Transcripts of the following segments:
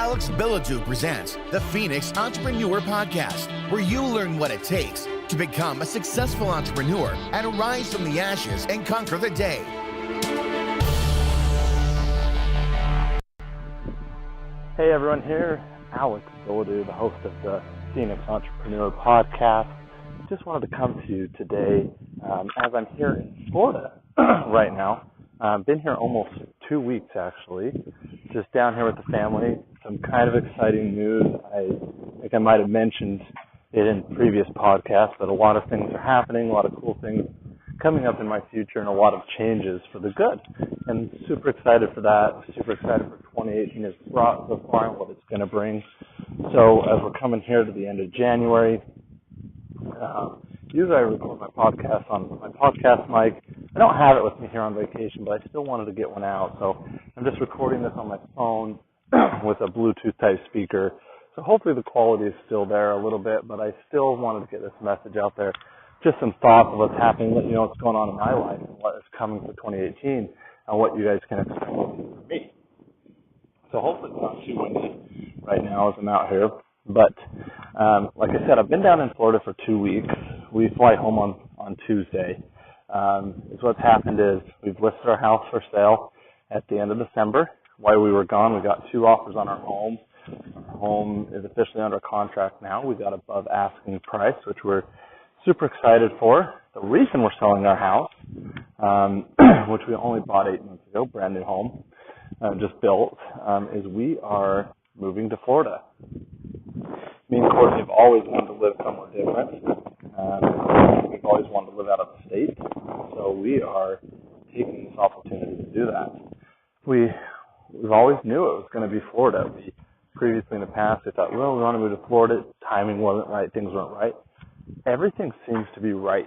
Alex Bilodeau presents the Phoenix Entrepreneur Podcast, where you learn what it takes to become a successful entrepreneur and rise from the ashes and conquer the day. Hey everyone, here Alex Bilodeau, the host of the Phoenix Entrepreneur Podcast. Just wanted to come to you today as I'm here in Florida right now. I've been here almost 2 weeks actually, just down here with the family. Some kind of exciting news. I think I might have mentioned it in previous podcasts, but a lot of things are happening, a lot of cool things coming up in my future, and a lot of changes for the good. And super excited for that. Super excited for 2018 as far and what it's going to bring. So as we're coming here to the end of January, usually I record my podcast on my podcast mic. I don't have it with me here on vacation, but I still wanted to get one out. So I'm just recording this on my phone with a Bluetooth type speaker. So hopefully the quality is still there a little bit, but I still wanted to get this message out there. Just some thoughts of what's happening, let you know what's going on in my life and what is coming for 2018 and what you guys can expect from me. So hopefully it's not too windy right now as I'm out here. But like I said, I've been down in Florida for 2 weeks. We fly home on Tuesday. So what's happened is we've listed our house for sale at the end of December. While we were gone, we got 2 offers on our home. Our home is officially under contract now. We got above asking price, which we're super excited for. The reason we're selling our house, which we only bought 8 months ago, brand new home, just built, is we are moving to Florida. Me and Courtney have always wanted to live somewhere different. We've always wanted to live out of the state, so we are taking this opportunity to do that. We've always knew it was going to be Florida. We previously in the past, we thought, well, we want to move to Florida. Timing wasn't right. Things weren't right. Everything seems to be right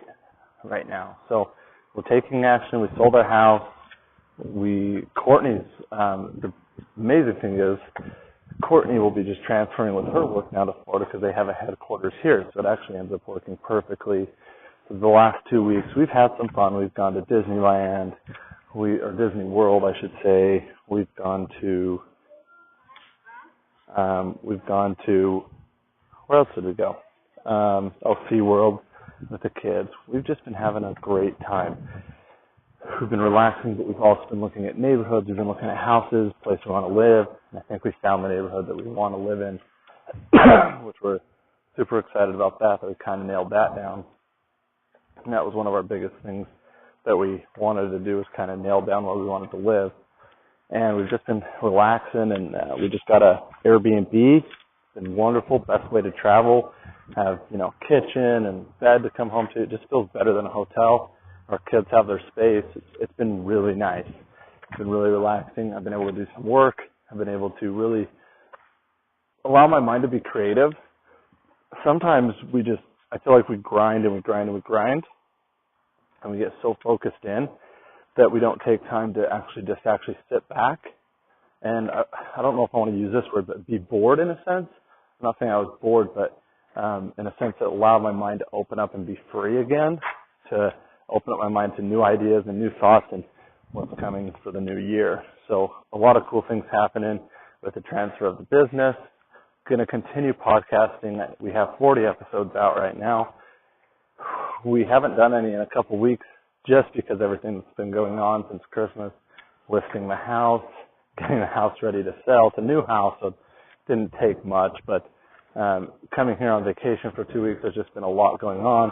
now. So we're taking action. We sold our house. Courtney's, the amazing thing is, Courtney will be just transferring with her work now to Florida because they have a headquarters here. So it actually ends up working perfectly. So the last 2 weeks, we've had some fun. We've gone to Disneyland, or Disney World, I should say. We've gone to, where else did we go? SeaWorld with the kids. We've just been having a great time. We've been relaxing, but we've also been looking at neighborhoods. We've been looking at houses, place we want to live. And I think we found the neighborhood that we want to live in, which we're super excited about that we kind of nailed that down. And that was one of our biggest things that we wanted to do, was kind of nail down where we wanted to live. And we've just been relaxing, and we just got a Airbnb. It's been wonderful, best way to travel. Have, kitchen and bed to come home to. It just feels better than a hotel. Our kids have their space. It's been really nice. It's been really relaxing. I've been able to do some work. I've been able to really allow my mind to be creative. Sometimes I feel like we grind and we grind and we grind, and we get so focused in that we don't take time to actually sit back. And I don't know if I want to use this word, but be bored in a sense. I'm not saying I was bored, but in a sense that allowed my mind to open up and be free again, to open up my mind to new ideas and new thoughts and what's coming for the new year. So a lot of cool things happening with the transfer of the business. Going to continue podcasting. We have 40 episodes out right now. We haven't done any in a couple weeks just because everything that's been going on since Christmas, listing the house, getting the house ready to sell. It's a new house, so it didn't take much, but coming here on vacation for 2 weeks, there's just been a lot going on.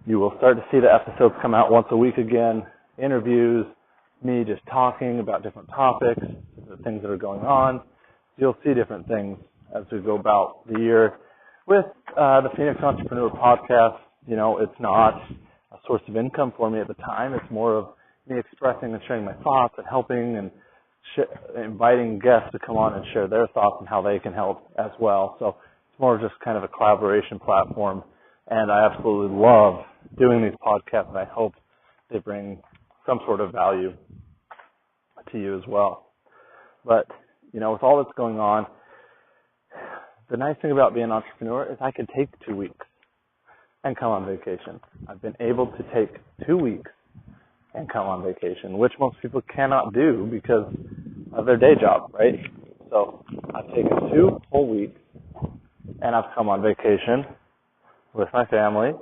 You will start to see the episodes come out once a week again, interviews, me just talking about different topics, the things that are going on. You'll see different things as we go about the year. With the Phoenix Entrepreneur Podcast, it's not a source of income for me at the time. It's more of me expressing and sharing my thoughts and helping and inviting guests to come on and share their thoughts and how they can help as well. So it's more just kind of a collaboration platform. And I absolutely love doing these podcasts, and I hope they bring some sort of value to you as well. But, with all that's going on, the nice thing about being an entrepreneur is I could take 2 weeks and come on vacation. I've been able to take 2 weeks and come on vacation, which most people cannot do because of their day job, right? So I've taken 2 whole weeks, and I've come on vacation with my family,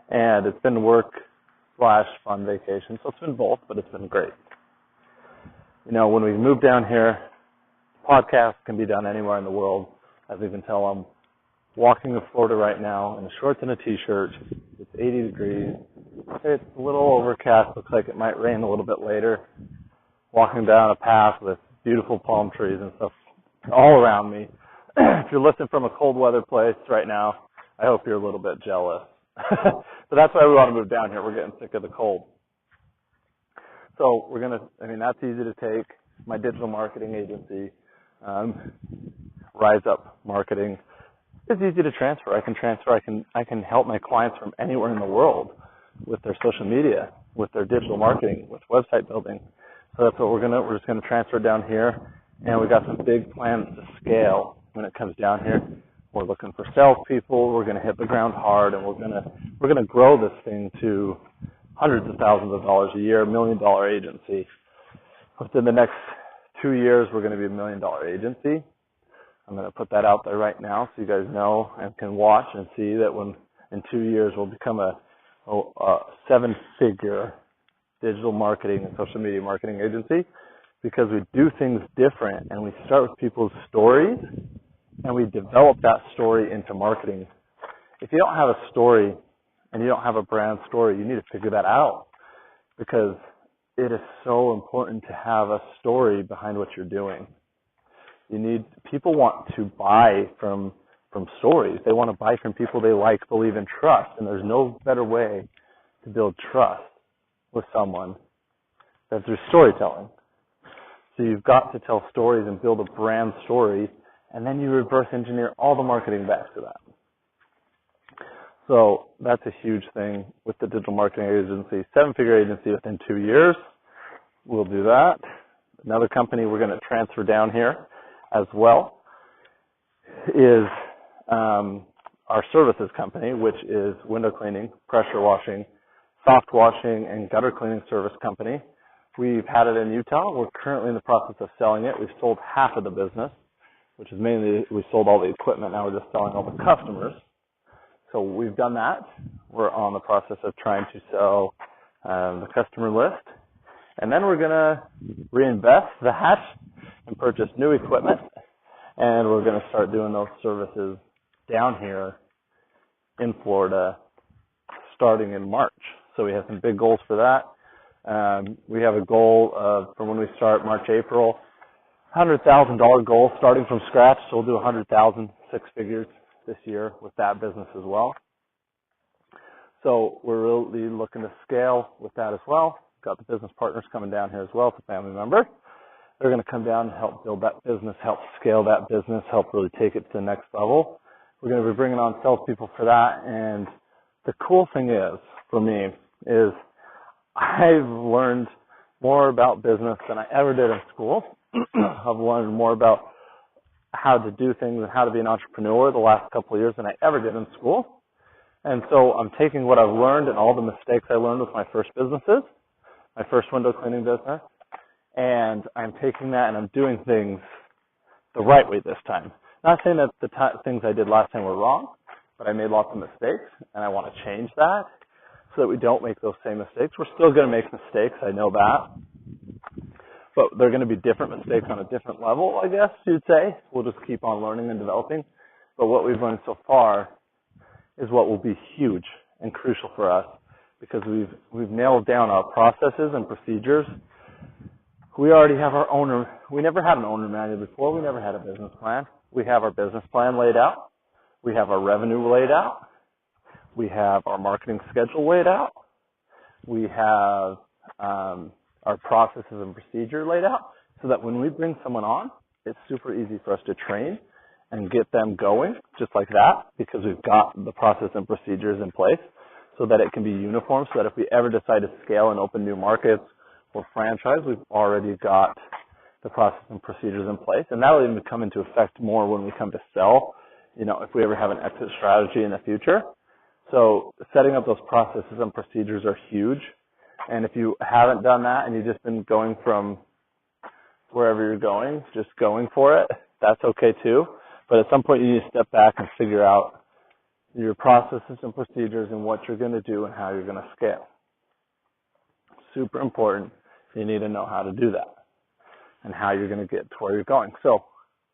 and it's been work/fun vacation, so it's been both, but it's been great. You know, when we moved down here, podcasts can be done anywhere in the world. As you can tell, I'm walking in Florida right now in a shorts and a t-shirt. It's 80 degrees. It's a little overcast. Looks like it might rain a little bit later. Walking down a path with beautiful palm trees and stuff all around me. If you're listening from a cold weather place right now, I hope you're a little bit jealous. But that's why we want to move down here. We're getting sick of the cold. So that's easy to take. My digital marketing agency, Rise Up Marketing, is easy to transfer. I can help my clients from anywhere in the world with their social media, with their digital marketing, with website building. So that's what we're just gonna transfer down here, and we got some big plans to scale when it comes down here. We're looking for salespeople. We're gonna hit the ground hard, and we're gonna grow this thing to hundreds of thousands of dollars a year, $1 million agency. Within the next 2 years, we're gonna be $1 million agency. I'm gonna put that out there right now so you guys know and can watch and see that when in 2 years we'll become a 7-figure digital marketing and social media marketing agency, because we do things different and we start with people's stories and we develop that story into marketing. If you don't have a story and you don't have a brand story, you need to figure that out, because it is so important to have a story behind what you're doing. People want to buy from stories. They want to buy from people they like, believe, and trust, and there's no better way to build trust with someone than through storytelling. So you've got to tell stories and build a brand story, and then you reverse engineer all the marketing back to that. So that's a huge thing with the digital marketing agency. 7-figure agency within 2 years. We'll do that. Another company we're going to transfer down here as well is our services company, which is window cleaning, pressure washing, soft washing, and gutter cleaning service company. We've had it in Utah. We're currently in the process of selling it. We've sold half of the business, which is mainly we sold all the equipment. Now we're just selling all the customers. So we've done that. We're on the process of trying to sell the customer list. And then we're going to reinvest that and purchase new equipment. And we're going to start doing those services down here in Florida starting in March. So we have some big goals for that. We have a goal of, for when we start March, April, $100,000 goal starting from scratch. So we'll do 100,000, 6 figures this year with that business as well. So we're really looking to scale with that as well. Got the business partners coming down here as well. It's a family member. They're going to come down and help build that business, help scale that business, help really take it to the next level. We're going to be bringing on salespeople for that. And the cool thing is, for me, is I've learned more about business than I ever did in school. I've learned more about how to do things and how to be an entrepreneur the last couple of years than I ever did in school. And so I'm taking what I've learned and all the mistakes I learned with my first businesses, my first window cleaning business, and I'm taking that and I'm doing things the right way this time. Not saying that the things I did last time were wrong, but I made lots of mistakes, and I want to change that so that we don't make those same mistakes. We're still going to make mistakes, I know that, but they're going to be different mistakes on a different level, I guess you'd say. We'll just keep on learning and developing. But what we've learned so far is what will be huge and crucial for us, because we've nailed down our processes and procedures. We already have our owner. We never had an owner manual before. We never had a business plan. We have our business plan laid out. We have our revenue laid out. We have our marketing schedule laid out. We have our processes and procedure laid out, so that when we bring someone on, it's super easy for us to train and get them going just like that, because we've got the process and procedures in place so that it can be uniform, so that if we ever decide to scale and open new markets or franchise, we've already got the process and procedures in place. And that'll even come into effect more when we come to sell, if we ever have an exit strategy in the future. So setting up those processes and procedures are huge. And if you haven't done that and you've just been going from wherever you're going, just going for it, That's okay too. But at some point you need to step back and figure out your processes and procedures and what you're going to do and how you're going to scale. Super important. You need to know how to do that and how you're going to get to where you're going. So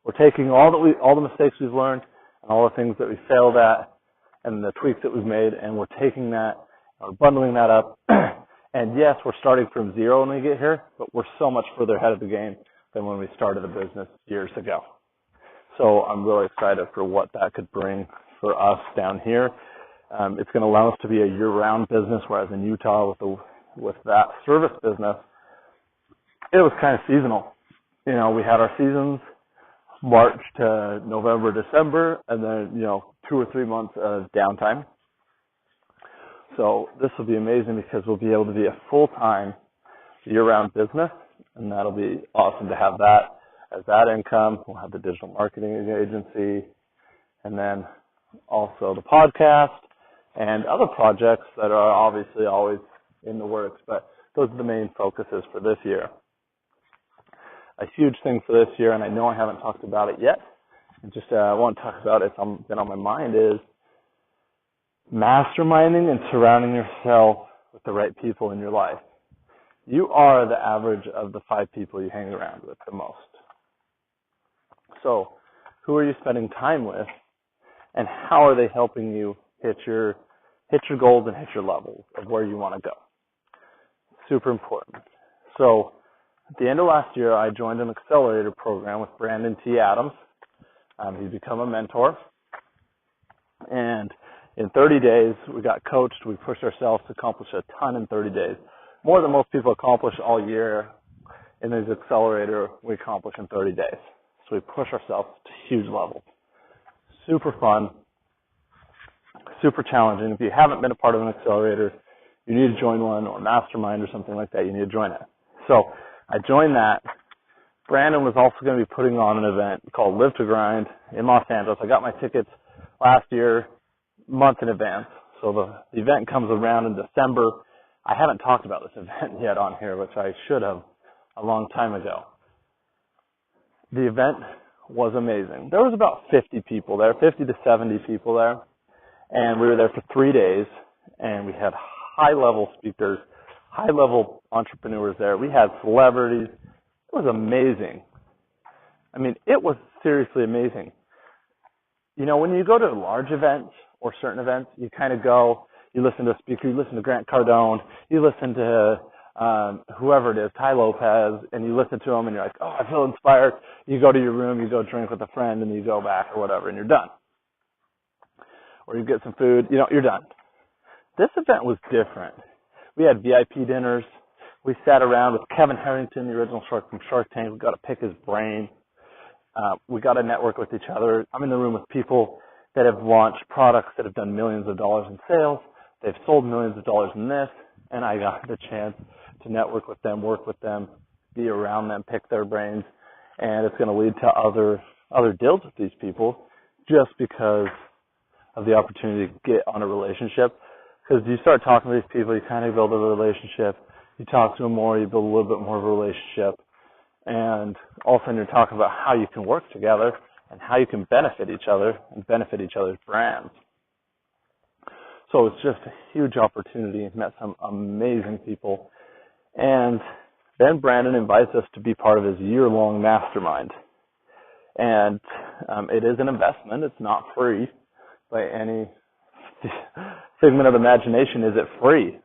we're taking all the mistakes we've learned and all the things that we failed at and the tweaks that we've made, and we're taking that, we're bundling that up. And yes, we're starting from zero when we get here, but we're so much further ahead of the game than when we started the business years ago. So I'm really excited for what that could bring for us down here. It's going to allow us to be a year-round business, whereas in Utah with that service business, it was kind of seasonal. You know, we had our seasons March to November, December, and then, 2 or 3 months of downtime. So this will be amazing because we'll be able to be a full-time year-round business, and that'll be awesome to have that as that income. We'll have the digital marketing agency, and then also the podcast and other projects that are obviously always in the works, but those are the main focuses for this year. A huge thing for this year, and I know I haven't talked about it yet, and just I want to talk about it, it's been on my mind, is masterminding and surrounding yourself with the right people in your life. You are the average of the 5 people you hang around with the most. So who are you spending time with, and how are they helping you hit your goals and hit your levels of where you want to go? Super important. So at the end of last year, I joined an accelerator program with Brandon T. Adams. He's become a mentor. And in 30 days, we got coached. We pushed ourselves to accomplish a ton in 30 days. More than most people accomplish all year in this accelerator, we accomplish in 30 days. So we push ourselves to huge levels. Super fun, super challenging. If you haven't been a part of an accelerator, you need to join one, or mastermind or something like that. You need to join it. So I joined that. Brandon was also going to be putting on an event called Live to Grind in Los Angeles. I got my tickets last year, month in advance. So the event comes around in December. I haven't talked about this event yet on here, which I should have a long time ago. The event was amazing. There was about 50 people there, 50 to 70 people there. And we were there for 3 days, and we had high-level speakers, high-level entrepreneurs there. We had celebrities. It was amazing. I mean, it was seriously amazing. You know, when you go to large events or certain events, you kind of go, you listen to a speaker, you listen to Grant Cardone, you listen to whoever it is, Ty Lopez, and you listen to them and you're like, oh, I feel inspired. You go to your room, you go drink with a friend, and you go back or whatever, and you're done. Or you get some food, you're done. This event was different. We had VIP dinners. We sat around with Kevin Harrington, the original shark from Shark Tank. We got to pick his brain. We got to network with each other. I'm in the room with people that have launched products that have done millions of dollars in sales. They've sold millions of dollars in this, and I got the chance to network with them, work with them, be around them, pick their brains, and it's going to lead to other deals with these people just because of the opportunity to get on a relationship. Because you start talking to these people, you kind of build a relationship. You talk to them more, you build a little bit more of a relationship. And all of a sudden you're talking about how you can work together and how you can benefit each other and benefit each other's brands. So it's just a huge opportunity. Met some amazing people. And then Brandon invites us to be part of his year-long mastermind. And it is an investment. It's not free by any figment of imagination. Is it free?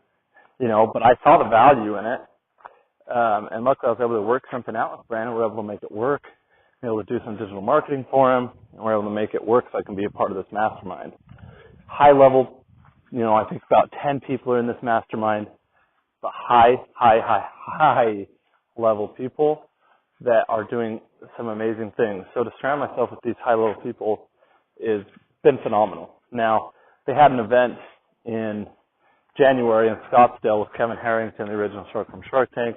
But I saw the value in it. And luckily I was able to work something out with Brandon. We were able to make it work. We were able to do some digital marketing for him. And we were able to make it work so I can be a part of this mastermind. High level, I think about 10 people are in this mastermind. But high level people that are doing some amazing things. So to surround myself with these high level people has been phenomenal. Now, they had an event in January in Scottsdale with Kevin Harrington, the original shark from Shark Tank.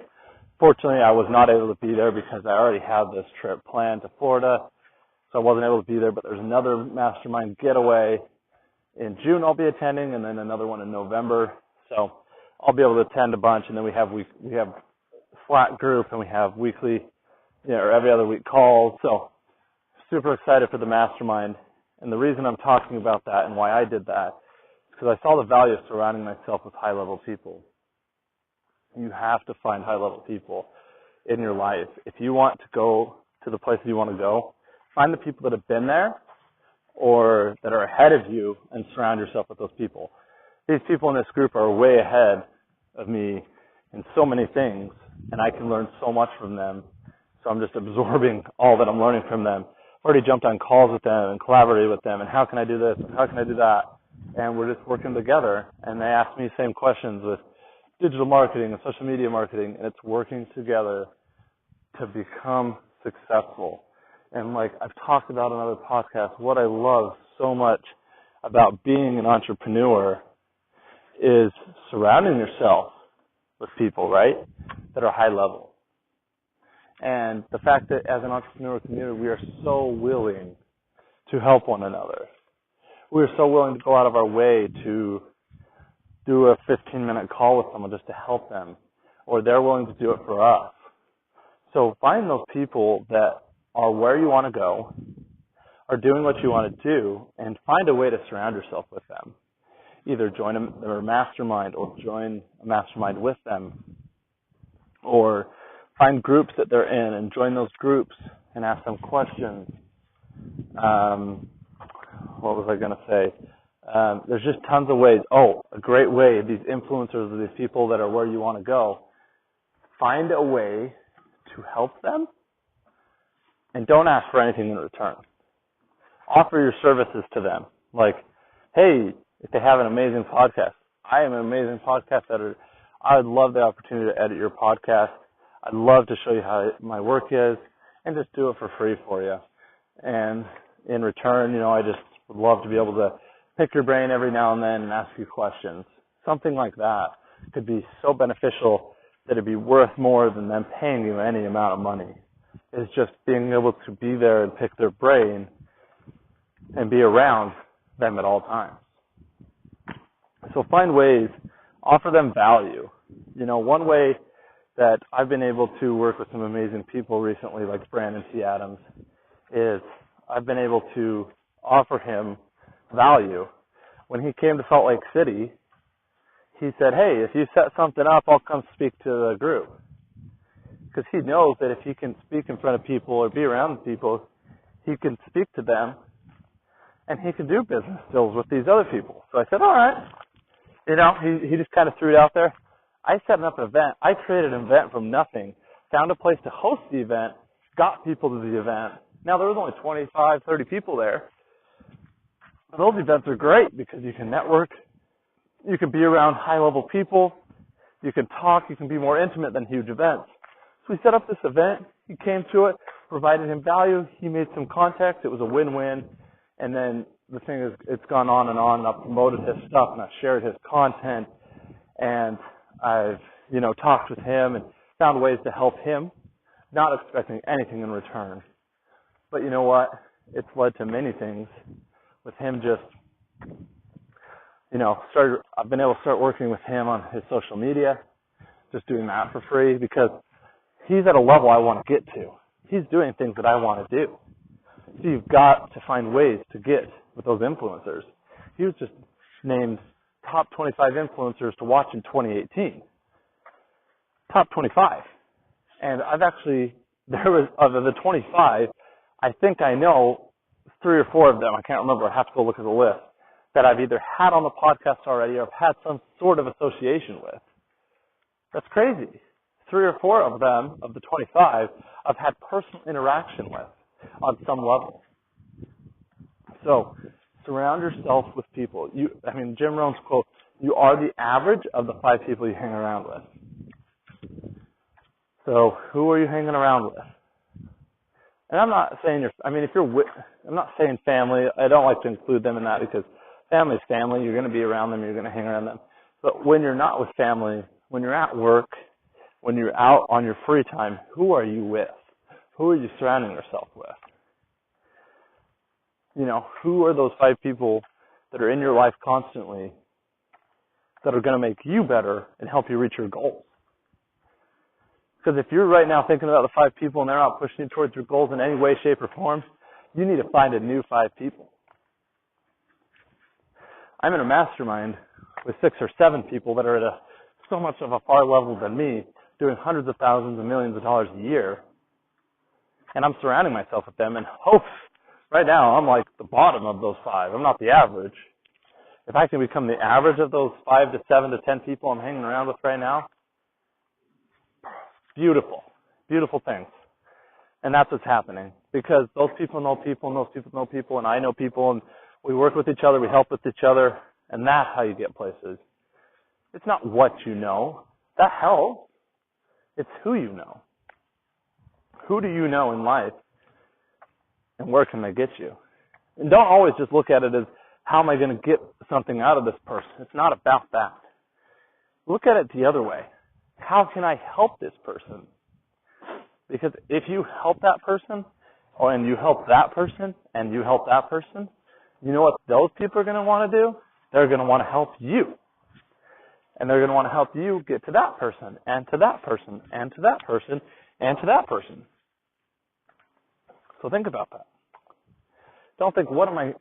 Fortunately, I was not able to be there because I already had this trip planned to Florida, so I wasn't able to be there. But there's another mastermind getaway in June I'll be attending, and then another one in November. So I'll be able to attend a bunch, and then we have Slack group, and we have weekly, or every other week calls. So super excited for the mastermind. And the reason I'm talking about that and why I did that is because I saw the value of surrounding myself with high-level people. You have to find high-level people in your life. If you want to go to the places you want to go, find the people that have been there or that are ahead of you and surround yourself with those people. These people in this group are way ahead of me in so many things, and I can learn so much from them. So I'm just absorbing all that I'm learning from them. I've already jumped on calls with them and collaborated with them, and how can I do this, and how can I do that? And we're just working together, and they ask me the same questions with digital marketing and social media marketing, and it's working together to become successful. And like I've talked about in other podcasts, what I love so much about being an entrepreneur is surrounding yourself with people, right, that are high level. And the fact that as an entrepreneur community, we are so willing to help one another. We are so willing to go out of our way to do a 15-minute call with someone just to help them, or they're willing to do it for us. So find those people that are where you want to go, are doing what you want to do, and find a way to surround yourself with them. Either join their mastermind or join a mastermind with them, or find groups that they're in and join those groups and ask them questions. What was I going to say? There's just tons of ways. Oh, a great way, these influencers, these people that are where you want to go, find a way to help them and don't ask for anything in return. Offer your services to them. Like, hey, if they have an amazing podcast, I am an amazing podcast editor. I would love the opportunity to edit your podcast. I'd love to show you how my work is and just do it for free for you. And in return, I just would love to be able to pick your brain every now and then and ask you questions. Something like that could be so beneficial that it'd be worth more than them paying you any amount of money. It's just being able to be there and pick their brain and be around them at all times. So find ways, offer them value. One way that I've been able to work with some amazing people recently, like Brandon T. Adams, is I've been able to offer him value. When he came to Salt Lake City, he said, hey, if you set something up, I'll come speak to the group. Because he knows that if he can speak in front of people or be around people, he can speak to them and he can do business deals with these other people. So I said, all right. He just kind of threw it out there. I set up an event. I created an event from nothing, found a place to host the event, got people to the event. Now, there was only 25, 30 people there. But those events are great because you can network, you can be around high-level people, you can talk, you can be more intimate than huge events. So we set up this event. He came to it, provided him value. He made some contacts. It was a win-win. And then the thing is, it's gone on and on. I've promoted his stuff and I've shared his content. And I've, talked with him and found ways to help him, not expecting anything in return. But you know what? It's led to many things with him just, I've been able to start working with him on his social media, just doing that for free because he's at a level I want to get to. He's doing things that I want to do. So you've got to find ways to get with those influencers. He was just named top 25 influencers to watch in 2018. Top 25. And of the 25, I think I know 3 or 4 of them. I can't remember. I have to go look at the list that I've either had on the podcast already or have had some sort of association with. That's crazy. 3 or 4 of them, of the 25, I've had personal interaction with on some level. So surround yourself with people. Jim Rohn's quote, you are the average of the 5 people you hang around with. So who are you hanging around with? And I'm not saying I'm not saying family. I don't like to include them in that because family's family. You're going to be around them. You're going to hang around them. But when you're not with family, when you're at work, when you're out on your free time, who are you with? Who are you surrounding yourself with? Who are those 5 people that are in your life constantly that are going to make you better and help you reach your goals? Because if you're right now thinking about the 5 people and they're not pushing you towards your goals in any way, shape, or form, You need to find a new 5 people. I'm in a mastermind with 6 or 7 people that are at so much of a far level than me, doing hundreds of thousands and millions of dollars a year. And I'm surrounding myself with them and hope right now I'm like the bottom of those 5. I'm not the average. If I can become the average of those 5 to 7 to 10 people I'm hanging around with right now, beautiful, beautiful things. And that's what's happening because those people know people and those people know people and I know people and we work with each other, we help with each other, and that's how you get places. It's not what you know. That helps. It's who you know. Who do you know in life and where can they get you? And don't always just look at it as how am I going to get something out of this person. It's not about that. Look at it the other way. How can I help this person? Because if you help that person, and you help that person, and you help that person, you know what those people are going to want to do? They're going to want to help you. And they're going to want to help you get to that person, and to that person, and to that person, and to that person. So think about that. Don't think, what can I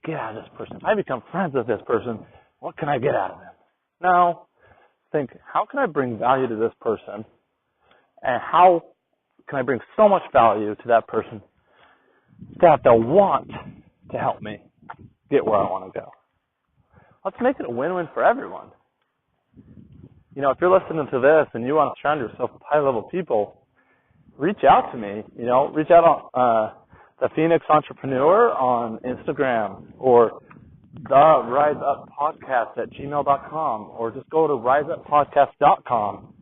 get out of this person? If I become friends with this person, what can I get out of them? No. Think, how can I bring value to this person? And how can I bring so much value to that person that they'll want to help me get where I want to go? Let's make it a win-win for everyone. You know, if you're listening to this and you want to surround yourself with high-level people, reach out to me. You know, reach out on the Phoenix Entrepreneur on Instagram or theriseuppodcast@gmail.com or just go to riseuppodcast.com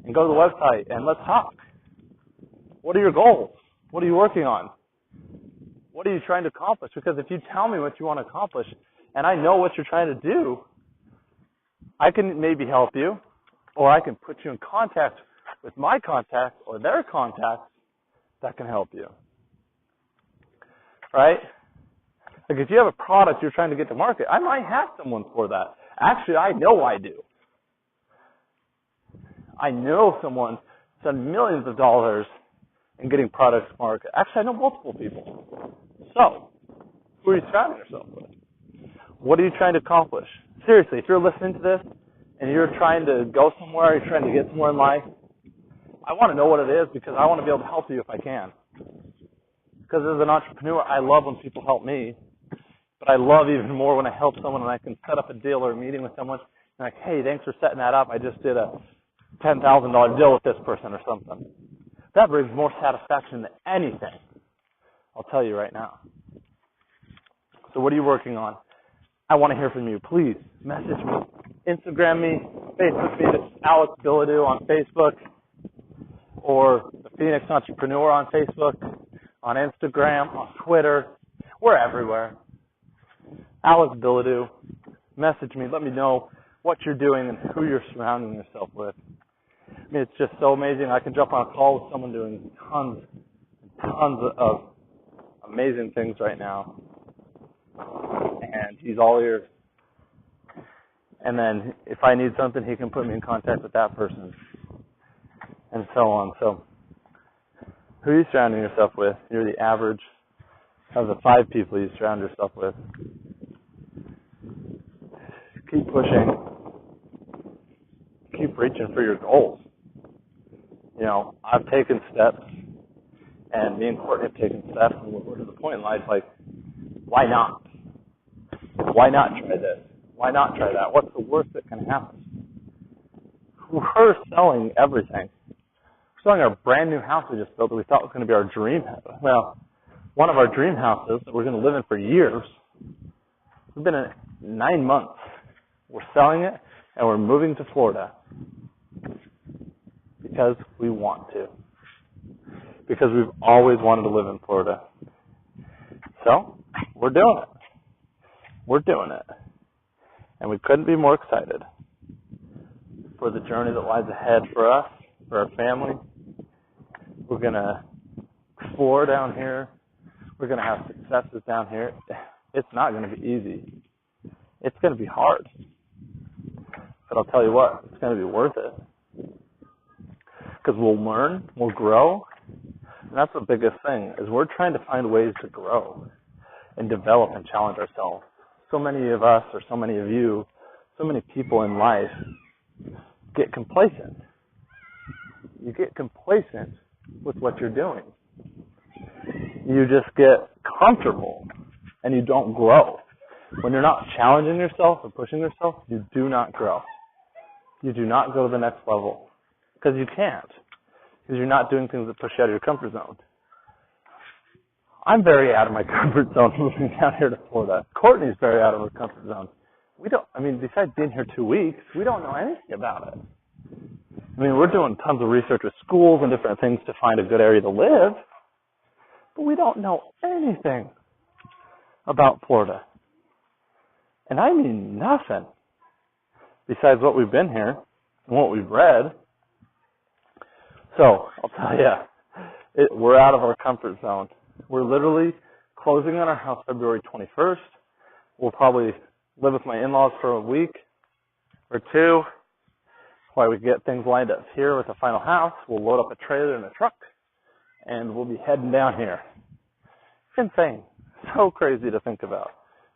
and go to the website and let's talk. What are your goals? What are you working on? What are you trying to accomplish? Because if you tell me what you want to accomplish and I know what you're trying to do, I can maybe help you or I can put you in contact with my contact or their contacts that can help you. Right? Like if you have a product you're trying to get to market, I might have someone for that. Actually, I know I do. I know someone spent millions of dollars in getting products to market. Actually, I know multiple people. So, who are you surrounding yourself with? What are you trying to accomplish? Seriously, if you're listening to this and you're trying to go somewhere, you're trying to get somewhere in life, I want to know what it is because I want to be able to help you if I can. Because as an entrepreneur, I love when people help me, but I love even more when I help someone and I can set up a deal or a meeting with someone and like, hey, thanks for setting that up. I just did a $10,000 deal with this person or something. That brings more satisfaction than anything. I'll tell you right now. So what are you working on? I want to hear from you. Please message me, Instagram me, Facebook me. It's Alex Bilodeau on Facebook or the Phoenix Entrepreneur on Facebook, on Instagram, on Twitter. We're everywhere. Alex Bilodeau. Message me. Let me know what you're doing and who you're surrounding yourself with. I mean, it's just so amazing. I can jump on a call with someone doing tons of amazing things right now. And he's all ears. And then if I need something, he can put me in contact with that person. And so on. So who are you surrounding yourself with? You're the average of the 5 people you surround yourself with. Keep pushing. Keep reaching for your goals. You know, I've taken steps, and me and Courtney have taken steps, and we're to the point in life, like, why not? Why not try this? Why not try that? What's the worst that can happen? We're selling everything. We're selling our brand new house we just built that we thought was going to be our dream house. Well, one of our dream houses that we're going to live in for years. We've been in it 9 months. We're selling it, and we're moving to Florida because we want to. Because we've always wanted to live in Florida. So, we're doing it. We're doing it. And we couldn't be more excited for the journey that lies ahead for us, for our family. We're going to explore down here. We're going to have successes down here. It's not going to be easy. It's going to be hard. But I'll tell you what, it's going to be worth it. Because we'll learn, we'll grow, And that's the biggest thing, is we're trying to find ways to grow and develop and challenge ourselves. So many of us, or so many of you, so many people in life get complacent. You get complacent with what you're doing. You just get comfortable and you don't grow. When you're not challenging yourself or pushing yourself, you do not grow. You do not go to the next level because you can't. Because you're not doing things that push you out of your comfort zone. I'm very out of my comfort zone moving down here to Florida. Courtney's very out of her comfort zone. Besides being here 2 weeks, we don't know anything about it. We're doing tons of research with schools and different things to find a good area to live, but we don't know anything about Florida. And I mean nothing besides what we've been here and what we've read. So I'll tell you, we're out of our comfort zone. We're literally closing on our house February 21st. We'll probably live with my in-laws for a week or two while we get things lined up here with the final house. We'll load up a trailer and a truck, and we'll be heading down here. It's insane. So crazy to think about.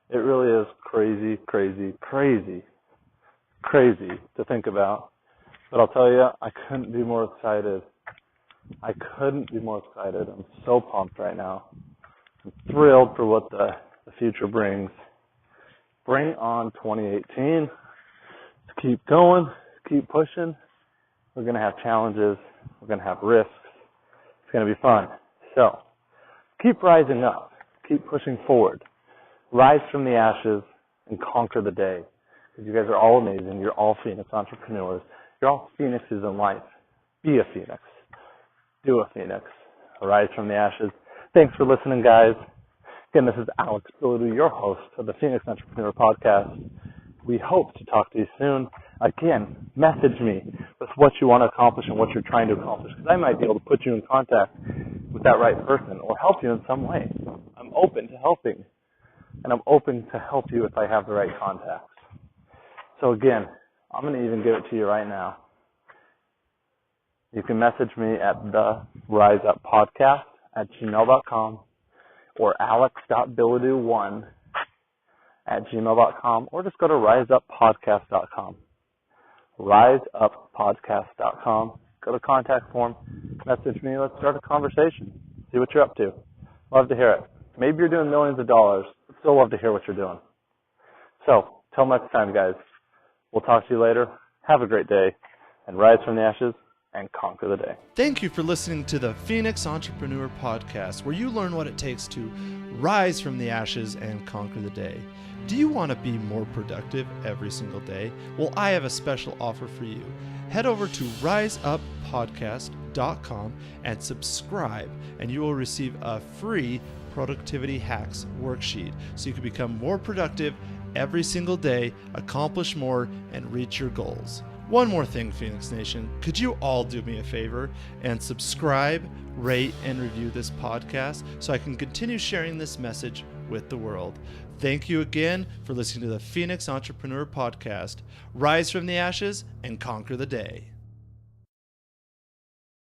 It really is crazy, crazy, crazy, crazy to think about. But I'll tell you, I couldn't be more excited. I couldn't be more excited. I'm so pumped right now. I'm thrilled for what the future brings. Bring on 2018. Let's keep going. Keep pushing. We're going to have challenges. We're going to have risks. It's going to be fun. So, keep rising up. Keep pushing forward. Rise from the ashes and conquer the day. Because you guys are all amazing. You're all Phoenix entrepreneurs. You're all Phoenixes in life. Be a Phoenix. Do a Phoenix. Rise from the ashes. Thanks for listening, guys. Again, this is Alex Billadu, your host of the Phoenix Entrepreneur Podcast. We hope to talk to you soon. Again, message me with what you want to accomplish and what you're trying to accomplish, because I might be able to put you in contact with that right person or help you in some way. I'm open to helping, and I'm open to help you if I have the right contacts. So again, I'm going to even give it to you right now. You can message me at theriseuppodcast@gmail.com or alex.billadu1@gmail.com, or just go to riseuppodcast.com. riseuppodcast.com. Go to contact form, message me, let's start a conversation. See what you're up to. Love to hear it. Maybe you're doing millions of dollars, but still love to hear what you're doing. So, till next time, guys. We'll talk to you later. Have a great day, and rise from the ashes and conquer the day. Thank you for listening to the Phoenix Entrepreneur Podcast, where you learn what it takes to rise from the ashes and conquer the day. Do you want to be more productive every single day? Well, I have a special offer for you. Head over to riseuppodcast.com and subscribe, and you will receive a free productivity hacks worksheet so you can become more productive every single day, accomplish more, and reach your goals. One more thing, Phoenix Nation, could you all do me a favor and subscribe, rate, and review this podcast so I can continue sharing this message with the world? Thank you again for listening to the Phoenix Entrepreneur Podcast. Rise from the ashes and conquer the day.